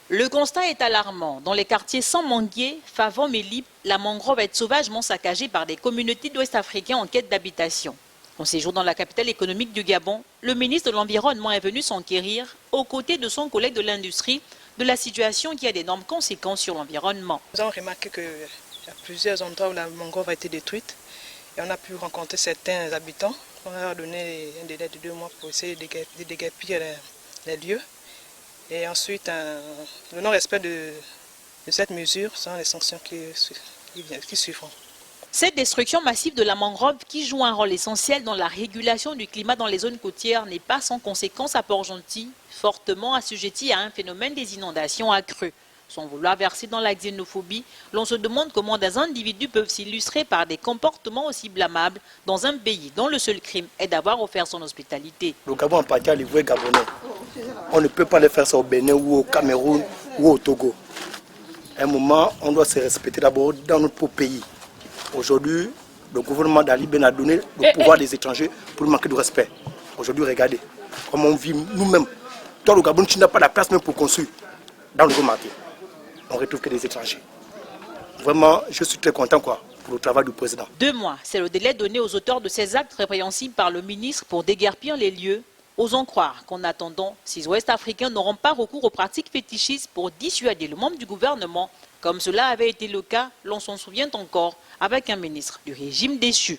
Le constat est alarmant. Dans les quartiers sans manguier, Favon et Lip, la mangrove est sauvagement saccagée par des communautés d'Ouest africains en quête d'habitation. En séjour dans la capitale économique du Gabon, le ministre de l'Environnement est venu s'enquérir, aux côtés de son collègue de l'industrie, de la situation qui a d'énormes conséquences sur l'environnement. Nous avons remarqué qu'il y a plusieurs endroits où la mangrove a été détruite et on a pu rencontrer certains habitants. On leur a donné un délai de 2 mois pour essayer de déguerpir les lieux. Et ensuite, le non-respect de cette mesure sont les sanctions qui suivront. Cette destruction massive de la mangrove, qui joue un rôle essentiel dans la régulation du climat dans les zones côtières, n'est pas sans conséquence à Port-Gentil, fortement assujetti à un phénomène des inondations accrues. Sans vouloir verser dans la xénophobie, l'on se demande comment des individus peuvent s'illustrer par des comportements aussi blâmables dans un pays dont le seul crime est d'avoir offert son hospitalité. Le Gabon appartient à l'Ivoire gabonais. On ne peut pas le faire ça au Bénin ou au Cameroun ou au Togo. À un moment, on doit se respecter d'abord dans notre pays. Aujourd'hui, le gouvernement d'Ali Ben a donné le pouvoir des étrangers pour manquer de respect. Aujourd'hui, regardez comment on vit nous-mêmes. Dans le Gabon, tu n'as pas la place même pour construire dans le marché. On ne retrouve que des étrangers. Vraiment, je suis très content pour le travail du président. 2 mois, c'est le délai donné aux auteurs de ces actes répréhensibles par le ministre pour déguerpir les lieux. Osons croire qu'en attendant, ces Ouest-Africains n'auront pas recours aux pratiques fétichistes pour dissuader le membre du gouvernement, comme cela avait été le cas, l'on s'en souvient encore, avec un ministre du régime déchu.